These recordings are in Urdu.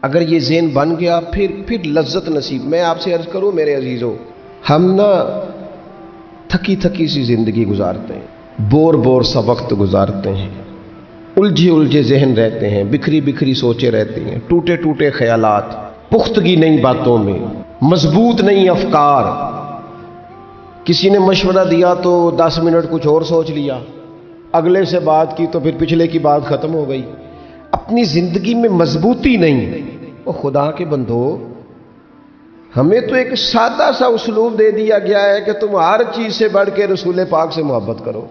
اگر یہ ذہن بن گیا پھر لذت نصیب. میں آپ سے عرض کروں میرے عزیزو، ہم نا تھکی تھکی سی زندگی گزارتے ہیں، بور سا وقت گزارتے ہیں، الجھے ذہن رہتے ہیں، بکھری بکھری سوچیں رہتی ہیں، ٹوٹے خیالات، پختگی نہیں باتوں میں، مضبوط نہیں افکار. کسی نے مشورہ دیا تو 10 منٹ کچھ اور سوچ لیا، اگلے سے بات کی تو پھر پچھلے کی بات ختم ہو گئی. اپنی زندگی میں مضبوطی نہیں. او خدا کے بندو، ہمیں تو ایک سادہ سا اسلوب دے دیا گیا ہے کہ تم ہر چیز سے بڑھ کے رسول پاک سے محبت کرو.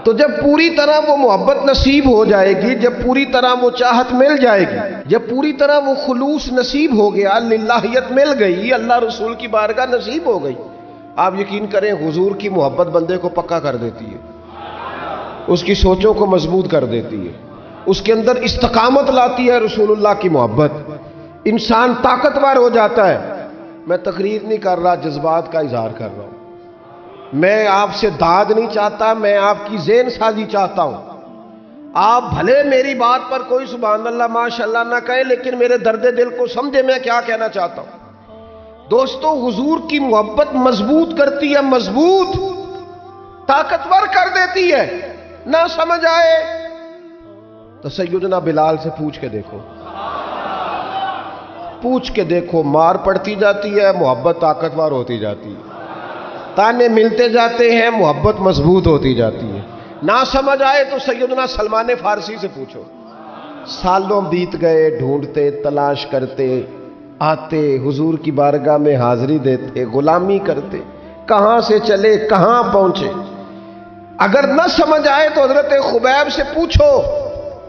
تو جب پوری طرح وہ محبت نصیب ہو جائے گی، جب پوری طرح وہ چاہت مل جائے گی، جب پوری طرح وہ خلوص نصیب ہو گیا، للہیت مل گئی، اللہ رسول کی بارگاہ نصیب ہو گئی، آپ یقین کریں حضور کی محبت بندے کو پکا کر دیتی ہے، اس کی سوچوں کو مضبوط کر دیتی ہے، اس کے اندر استقامت لاتی ہے. رسول اللہ کی محبت انسان طاقتور ہو جاتا ہے. میں تقریر نہیں کر رہا، جذبات کا اظہار کر رہا ہوں. میں آپ سے داد نہیں چاہتا، میں آپ کی ذہن سازی چاہتا ہوں. آپ بھلے میری بات پر کوئی سبحان اللہ ماشاءاللہ نہ کہیں، لیکن میرے درد دل کو سمجھے میں کیا کہنا چاہتا ہوں. دوستو، حضور کی محبت مضبوط کرتی ہے، مضبوط طاقتور کر دیتی ہے. نہ سمجھ آئے تو سیدنا بلال سے پوچھ کے دیکھو، مار پڑتی جاتی ہے، محبت طاقتور ہوتی جاتی ہے، تانے ملتے جاتے ہیں، محبت مضبوط ہوتی جاتی ہے. نہ سمجھ آئے تو سیدنا سلمان فارسی سے پوچھو. سالوں بیت گئے، ڈھونڈتے تلاش کرتے، آتے حضور کی بارگاہ میں حاضری دیتے، غلامی کرتے، کہاں سے چلے کہاں پہنچے. اگر نہ سمجھ آئے تو حضرت خبیب سے پوچھو،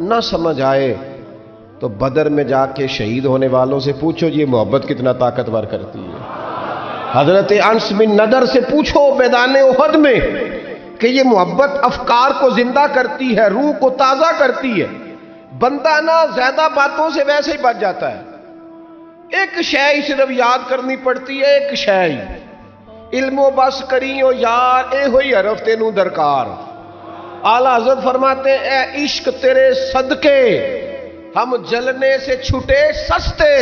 نہ سمجھ آئے تو بدر میں جا کے شہید ہونے والوں سے پوچھو یہ محبت کتنا طاقتور کرتی ہے. حضرت انس بن نضر سے پوچھو میدان احد میں کہ یہ محبت افکار کو زندہ کرتی ہے، روح کو تازہ کرتی ہے. بندہ نہ زیادہ باتوں سے ویسے ہی بچ جاتا ہے. ایک شے صرف یاد کرنی پڑتی ہے، ایک شے علم و بس کریو یار، اے ہوئی حرف تینوں درکار. اعلیٰ حضرت فرماتے ہیں اے عشق تیرے صدقے ہم جلنے سے چھٹے سستے،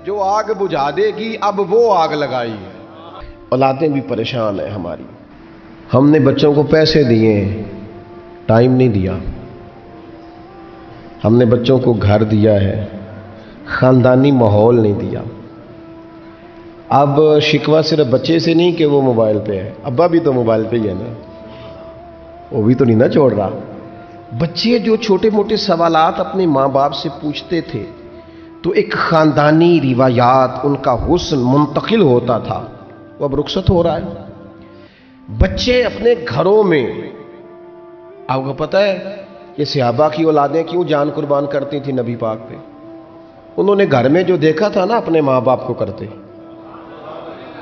جو آگ بجھا دے گی اب وہ آگ لگائی. اولادیں بھی پریشان ہیں ہماری. ہم نے بچوں کو پیسے دیے، ٹائم نہیں دیا. ہم نے بچوں کو گھر دیا ہے، خاندانی ماحول نہیں دیا. اب شکوہ صرف بچے سے نہیں کہ وہ موبائل پہ ہے، ابا بھی تو موبائل پہ ہی ہے نا، وہ بھی تو نہیں نا چھوڑ رہا. بچے جو چھوٹے موٹے سوالات اپنے ماں باپ سے پوچھتے تھے تو ایک خاندانی روایات، ان کا حسن منتقل ہوتا تھا، وہ اب رخصت ہو رہا ہے. بچے اپنے گھروں میں، آپ کو پتہ ہے یہ صحابہ کی اولادیں کیوں جان قربان کرتی تھی نبی پاک پہ؟ انہوں نے گھر میں جو دیکھا تھا نا اپنے ماں باپ کو کرتے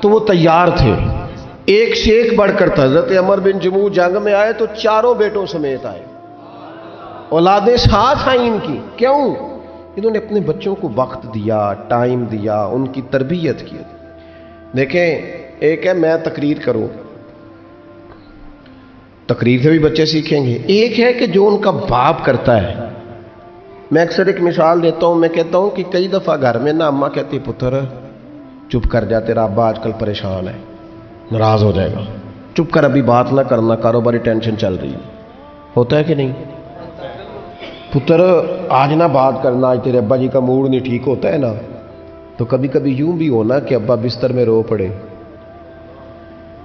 تو وہ تیار تھے. ایک سے ایک بڑھ کر تھا. حضرت عمر بن جموح جنگ میں آئے تو چاروں بیٹوں سمیت آئے، اولادیں ساتھ آئیں ان کی. کیوں؟ انہوں نے اپنے بچوں کو وقت دیا، ٹائم دیا، ان کی تربیت کی. دیکھیں، ایک ہے میں تقریر کروں، تقریر سے بھی بچے سیکھیں گے. ایک ہے کہ جو ان کا باپ کرتا ہے. میں اکثر ایک مثال دیتا ہوں، میں کہتا ہوں کہ کئی دفعہ گھر میں نا اماں کہتی پتر چپ کر جا، تیرا ابا آج کل پریشان ہے، ناراض ہو جائے گا، چپ کر، ابھی بات نہ کرنا، کاروباری ٹینشن چل رہی ہے. ہوتا ہے کہ نہیں؟ پتر آج نہ بات کرنا، آج تیرے ابا جی کا موڈ نہیں ٹھیک ہوتا ہے نا. تو کبھی کبھی یوں بھی ہونا کہ ابا بستر میں رو پڑے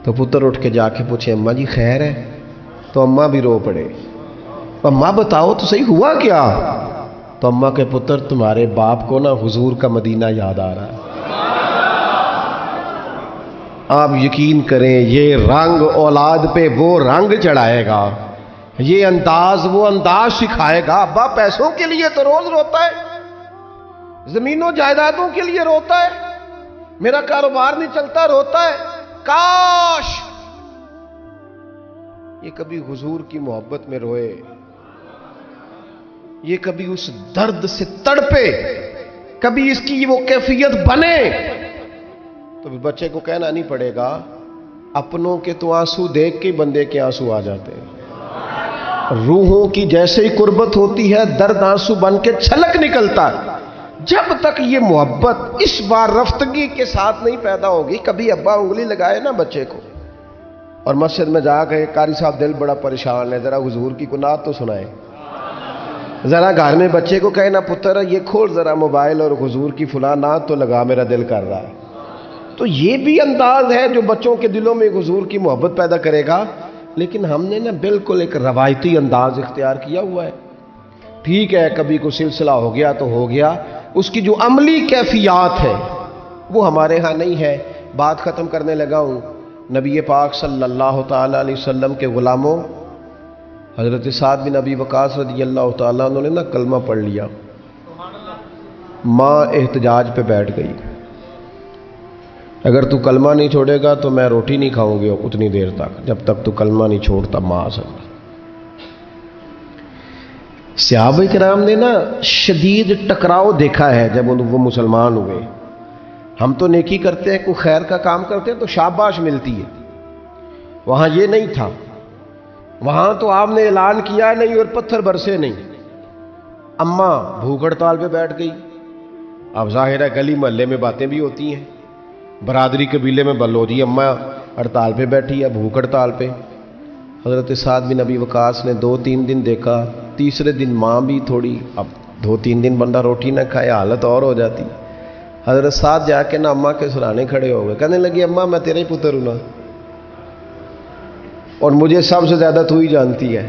تو پتر اٹھ کے جا کے پوچھے اماں جی خیر ہے، تو اماں بھی رو پڑے، اماں بتاؤ تو صحیح ہوا کیا؟ تو اماں کے پتر تمہارے باپ کو نا حضور کا مدینہ یاد آ رہا ہے. آپ یقین کریں یہ رنگ اولاد پہ وہ رنگ چڑھائے گا، یہ انداز وہ انداز سکھائے گا. ابا پیسوں کے لیے تو روز روتا ہے، زمینوں جائیدادوں کے لیے روتا ہے، میرا کاروبار نہیں چلتا روتا ہے. کاش یہ کبھی حضور کی محبت میں روئے، یہ کبھی اس درد سے تڑپے، کبھی اس کی وہ کیفیت بنے. تو بچے کو کہنا نہیں پڑے گا، اپنوں کے تو آنسو دیکھ کے بندے کے آنسو آ جاتے ہیں. روحوں کی جیسے ہی قربت ہوتی ہے درد آنسو بن کے چھلک نکلتا ہے. جب تک یہ محبت اس بار رفتگی کے ساتھ نہیں پیدا ہوگی، کبھی ابا انگلی لگائے نا بچے کو اور مسجد میں جا کے قاری صاحب دل بڑا پریشان ہے، ذرا حضور کی کوئی نعت تو سنائے، ذرا گھر میں بچے کو کہے نا پتر یہ کھول ذرا موبائل اور حضور کی فلاں نعت تو لگا، میرا دل کر رہا ہے۔ تو یہ بھی انداز ہے جو بچوں کے دلوں میں حضور کی محبت پیدا کرے گا، لیکن ہم نے نا بالکل ایک روایتی انداز اختیار کیا ہوا ہے۔ ٹھیک ہے کبھی کوئی سلسلہ ہو گیا تو ہو گیا، اس کی جو عملی کیفیات ہے وہ ہمارے ہاں نہیں ہے۔ بات ختم کرنے لگا ہوں، نبی پاک صلی اللہ تعالی علیہ وسلم کے غلاموں حضرت سعد بن ابی وقاص رضی اللہ تعالیٰ انہوں نے نا کلمہ پڑھ لیا، ماں احتجاج پہ بیٹھ گئی، اگر تو کلمہ نہیں چھوڑے گا تو میں روٹی نہیں کھاؤں گی اتنی دیر تک جب تک تو کلمہ نہیں چھوڑتا ماں صلی۔ صحابہ کرام نے نا شدید ٹکراؤ دیکھا ہے جب وہ مسلمان ہوئے۔ ہم تو نیکی کرتے ہیں، کوئی خیر کا کام کرتے ہیں تو شاباش ملتی ہے، وہاں یہ نہیں تھا، وہاں تو آپ نے اعلان کیا نہیں اور پتھر برسے نہیں۔ اماں بھوک ہڑتال پہ بیٹھ گئی، اب ظاہر ہے گلی محلے میں باتیں بھی ہوتی ہیں، برادری قبیلے میں بلودی اماں ہڑتال پہ بیٹھی ہے، بھوک ہڑتال پہ۔ حضرت سعد بن ابی وقاص نے 2-3 دن دیکھا، تیسرے دن ماں بھی تھوڑی، اب 2-3 دن بندہ روٹی نہ کھائے حالت اور ہو جاتی۔ حضرت سعد جا کے نا اماں کے سرانے کھڑے ہو گئے، کہنے لگی اماں میں تیرے ہی پتر ہوں نا، اور مجھے سب سے زیادہ تو ہی جانتی ہے۔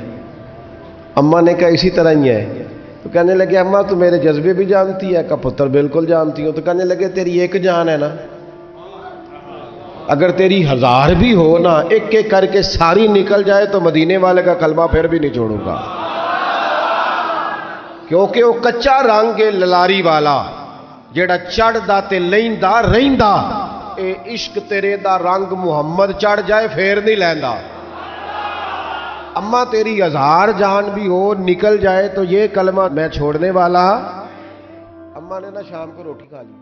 اماں نے کہا اسی طرح ہی ہے، تو کہنے لگے اماں تو میرے جذبے بھی جانتی ہے، کہا پتر بالکل جانتی ہوں۔ تو کہنے لگے تیری ایک جان ہے نا، اگر تیری 1000 بھی ہو نا، ایک ایک کر کے ساری نکل جائے تو مدینے والے کا کلمہ پھر بھی نہیں چھوڑوں گا، کیونکہ وہ کچا رنگ ہے للاری والا جیڑا چڑھ دا تے لیندا رہندا، اے عشق تیرے دا رنگ محمد چڑھ جائے پھر نہیں لیندا۔ اماں تیری 1000 جان بھی ہو نکل جائے تو یہ کلمہ میں چھوڑنے والا۔ اماں نے نا شام کو روٹی کھا لی،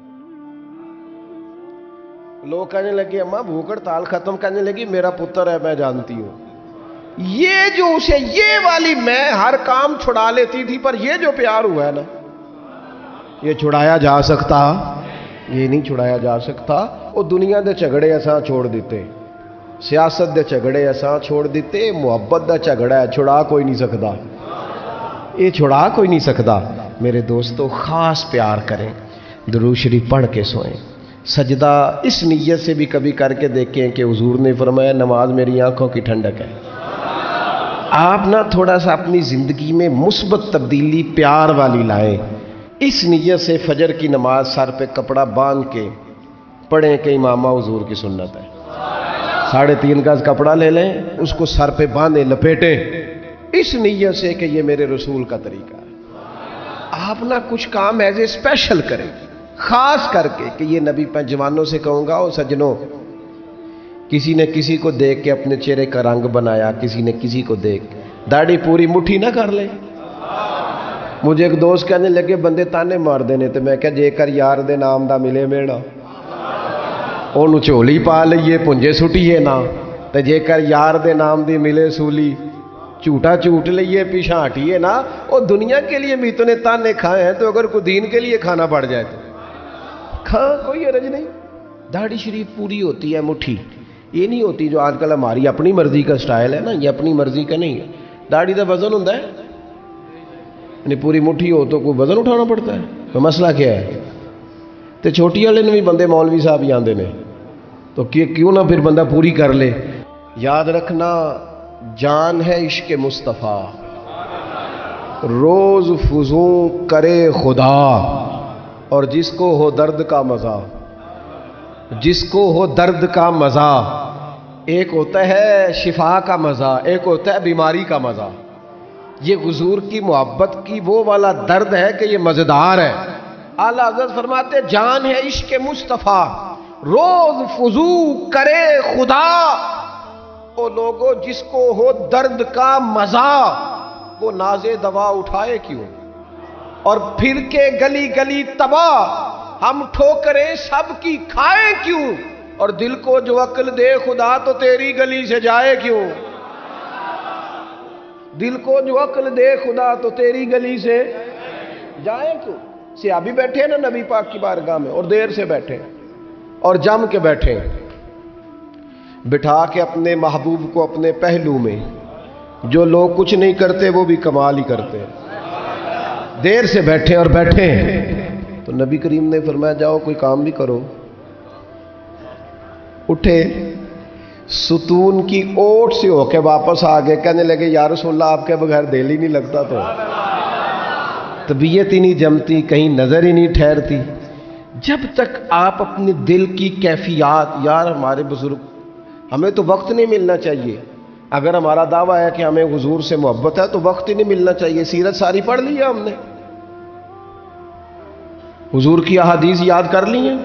لوگ کہنے لگے اماں بھوک ہڑتال ختم، کہنے لگی میرا پتر ہے میں جانتی ہوں۔ یہ جو اسے یہ والی میں ہر کام چھڑا لیتی تھی، پر یہ جو پیار ہوا ہے نا یہ چھڑایا جا سکتا، یہ نہیں چھڑایا جا سکتا۔ وہ دنیا دے جھگڑے ایسا چھوڑ دیتے، سیاست دے جھگڑے ایسا چھوڑ دیتے، محبت دا جھگڑا ہے چھڑا کوئی نہیں سکتا، یہ چھڑا کوئی نہیں سکتا۔ میرے دوستو خاص پیار کریں، درود شریف پڑھ کے سوئیں، سجدہ اس نیت سے بھی کبھی کر کے دیکھیں کہ حضور نے فرمایا نماز میری آنکھوں کی ٹھنڈک ہے۔ آپ نہ تھوڑا سا اپنی زندگی میں مثبت تبدیلی پیار والی لائیں، اس نیت سے فجر کی نماز سر پہ کپڑا باندھ کے پڑھیں کہ امامہ حضور کی سنت ہے، 3.5 گز کپڑا لے لیں، اس کو سر پہ باندھیں لپیٹیں، اس نیت سے کہ یہ میرے رسول کا طریقہ ہے۔ آپ نہ کچھ کام ایز اے اسپیشل کریں، خاص کر کے کہ یہ نبی پہ جوانوں سے کہوں گا، او سجنوں، کسی نے کسی کو دیکھ کے اپنے چہرے کا رنگ بنایا، کسی نے کسی کو دیکھ داڑھی پوری مٹھی نہ کر لے۔ مجھے ایک دوست کہنے لگے بندے تانے مار دینے، تو میں کہا جے کر یار دے نام دا ملے میڑا انہوں چولی پا لئیے پنجے سٹیے نا، تو جے کر یار دے نام دی ملے سولی جھوٹا جھوٹ لئیے پیچھا ہٹیے نا۔ اور دنیا کے لیے بھی اتنے تانے کھائے ہیں، تو اگر کوئی دین کے لیے کھانا پڑ جائے تو کھا، کوئی حرج نہیں۔ داڑھی شریف پوری ہوتی ہے مٹھی، یہ نہیں ہوتی جو آج کل ہماری اپنی مرضی کا سٹائل ہے نا، یہ اپنی مرضی کا نہیں ہے۔ داڑھی دا وزن ہوتا ہے، یعنی پوری مٹھی ہو تو کوئی وزن اٹھانا پڑتا ہے، تو مسئلہ کیا ہے؟ تو چھوٹی والے نے بھی بندے مولوی صاحب ہی آندے نے، تو کیوں نہ پھر بندہ پوری کر لے۔ یاد رکھنا جان ہے عشق مصطفیٰ، روز فضوں کرے خدا، اور جس کو ہو درد کا مزہ، جس کو ہو درد کا مزہ، ایک ہوتا ہے شفا کا مزہ، ایک ہوتا ہے بیماری کا مزہ۔ یہ حضور کی محبت کی وہ والا درد ہے کہ یہ مزیدار ہے۔ اعلیٰ حضرت فرماتے جان ہے عشق مصطفیٰ، روز فضو کرے خدا، وہ لوگوں جس کو ہو درد کا مزہ، وہ ناز دوا اٹھائے کیوں، اور پھر کے گلی گلی تباہ، ہم ٹھوکریں سب کی کھائے کیوں، اور دل کو جو عقل دے خدا تو تیری گلی سے جائے کیوں، دل کو جو عقل دے خدا تو تیری گلی سے جائے کیوں۔ صحابی بیٹھے ہیں نا نبی پاک کی بارگاہ میں، اور دیر سے بیٹھے اور جم کے بیٹھے، بٹھا کے اپنے محبوب کو اپنے پہلو میں، جو لوگ کچھ نہیں کرتے وہ بھی کمال ہی کرتے ہیں، دیر سے بیٹھے اور بیٹھے ہیں۔ تو نبی کریم نے فرمایا جاؤ کوئی کام بھی کرو۔ اٹھے، ستون کی اوٹ سے ہو کے واپس آ گئے، کہنے لگے یا رسول اللہ آپ کے بغیر دل ہی نہیں لگتا، تو طبیعت ہی نہیں جمتی، کہیں نظر ہی نہیں ٹھہرتی۔ جب تک آپ اپنے دل کی کیفیات، یار ہمارے بزرگ، ہمیں تو وقت نہیں ملنا چاہیے، اگر ہمارا دعویٰ ہے کہ ہمیں حضور سے محبت ہے تو وقت ہی نہیں ملنا چاہیے۔ سیرت ساری پڑھ لی ہے ہم نے، حضور کی احادیث یاد کر لی ہیں،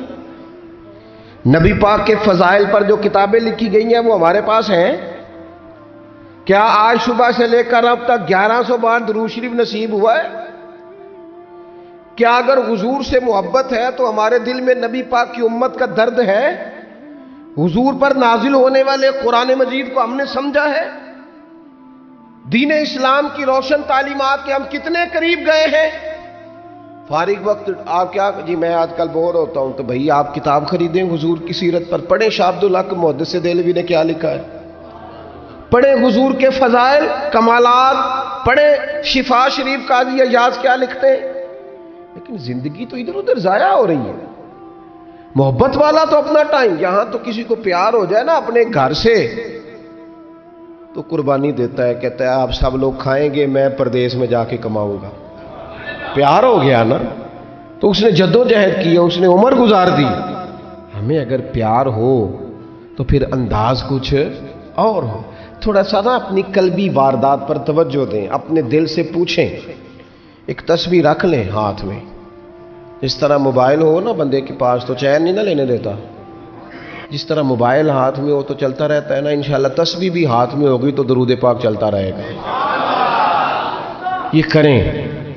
نبی پاک کے فضائل پر جو کتابیں لکھی گئی ہیں وہ ہمارے پاس ہیں۔ کیا آج صبح سے لے کر اب تک 1100 بار درود شریف نصیب ہوا ہے؟ کیا اگر حضور سے محبت ہے تو ہمارے دل میں نبی پاک کی امت کا درد ہے؟ حضور پر نازل ہونے والے قرآن مجید کو ہم نے سمجھا ہے؟ دین اسلام کی روشن تعلیمات کے ہم کتنے قریب گئے ہیں؟ فارغ وقت آپ کیا جی میں آج کل بور ہوتا ہوں، تو بھائی آپ کتاب خریدیں حضور کی سیرت پر، پڑھیں شاہ عبدالحق محدث دہلوی نے کیا لکھا ہے، پڑھیں حضور کے فضائل کمالات، پڑھیں شفا شریف قاضی ایاز کیا لکھتے ہیں۔ لیکن زندگی تو ادھر ادھر ضائع ہو رہی ہے۔ محبت والا تو اپنا ٹائم، یہاں تو کسی کو پیار ہو جائے نا اپنے گھر سے تو قربانی دیتا ہے، کہتا ہے آپ سب لوگ کھائیں گے، میں پردیس میں جا کے کماؤں گا۔ پیار ہو گیا نا تو اس نے جدوجہد کی، اس نے عمر گزار دی۔ ہمیں اگر پیار ہو تو پھر انداز کچھ اور ہو۔ تھوڑا سا نا اپنی قلبی واردات پر توجہ دیں، اپنے دل سے پوچھیں، ایک تسبیح رکھ لیں ہاتھ میں، جس طرح موبائل ہو نا بندے کے پاس تو چین نہیں نہ لینے دیتا، جس طرح موبائل ہاتھ میں ہو تو چلتا رہتا ہے نا، انشاءاللہ تسبیح بھی ہاتھ میں ہوگی تو درود پاک چلتا رہے گا۔ یہ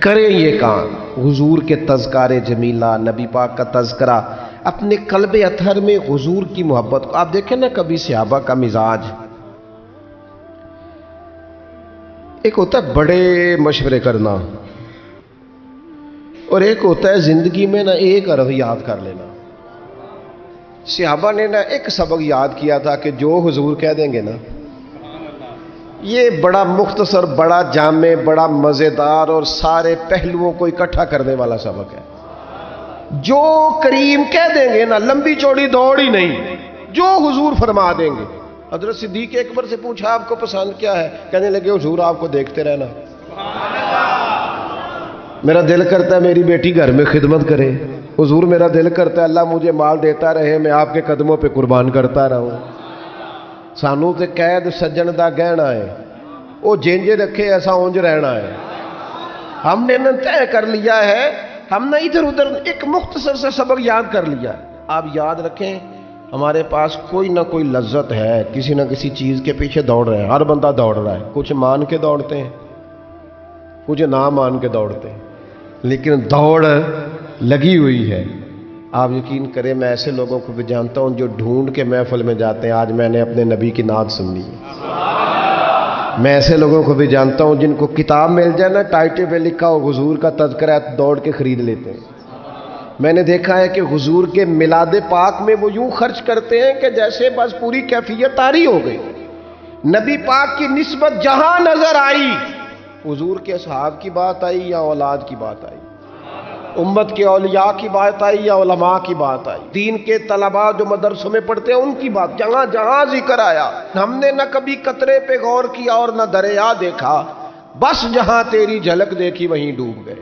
کریں یہ کام، حضور کے تذکار جمیلہ، نبی پاک کا تذکرہ، اپنے قلب اطہر میں حضور کی محبت کو۔ آپ دیکھیں نا کبھی صحابہ کا مزاج، ایک ہوتا ہے بڑے مشورے کرنا اور ایک ہوتا ہے زندگی میں نا ایک عرض یاد کر لینا۔ صحابہ نے نا ایک سبق یاد کیا تھا کہ جو حضور کہہ دیں گے نا، یہ بڑا مختصر، بڑا جامع، بڑا مزیدار اور سارے پہلوؤں کو اکٹھا کرنے والا سبق ہے۔ جو کریم کہہ دیں گے نا، لمبی چوڑی دوڑ ہی نہیں، جو حضور فرما دیں گے۔ حضرت صدیق اکبر سے پوچھا آپ کو پسند کیا ہے؟ کہنے لگے حضور آپ کو دیکھتے رہنا، میرا دل کرتا ہے میری بیٹی گھر میں خدمت کرے، حضور میرا دل کرتا ہے اللہ مجھے مال دیتا رہے، میں آپ کے قدموں پہ قربان کرتا رہوں۔ سانو تے قید سجن دا گہنا ہے، وہ جینج رکھے ایسا اونج رہنا ہے۔ ہم نے طے کر لیا ہے، ہم نے ادھر ادھر ایک مختصر سے سبق یاد کر لیا ہے۔ آپ یاد رکھیں ہمارے پاس کوئی نہ کوئی لذت ہے، کسی نہ کسی چیز کے پیچھے دوڑ رہے ہیں، ہر بندہ دوڑ رہا ہے، کچھ مان کے دوڑتے ہیں، کچھ نہ مان کے دوڑتے ہیں، لیکن دوڑ لگی ہوئی ہے۔ آپ یقین کریں میں ایسے لوگوں کو بھی جانتا ہوں جو ڈھونڈ کے محفل میں جاتے ہیں، آج میں نے اپنے نبی کی نعت سننی ہے۔ میں ایسے لوگوں کو بھی جانتا ہوں جن کو کتاب مل جائے نا، ٹائٹل پہ لکھا ہو حضور کا تذکرہ، دوڑ کے خرید لیتے ہیں۔ میں نے دیکھا ہے کہ حضور کے میلاد پاک میں وہ یوں خرچ کرتے ہیں کہ جیسے بس پوری کیفیت طاری ہو گئی۔ نبی پاک کی نسبت جہاں نظر آئی، حضور کے اصحاب کی بات آئی یا اولاد کی بات آئی، امت کے اولیاء کی بات آئی یا علماء کی بات آئی، دین کے طلباء جو مدرسوں میں پڑھتے ہیں ان کی بات، جہاں جہاں ذکر آیا، ہم نے نہ کبھی قطرے پہ غور کیا اور نہ دریا دیکھا، بس جہاں تیری جھلک دیکھی وہیں ڈوب گئے۔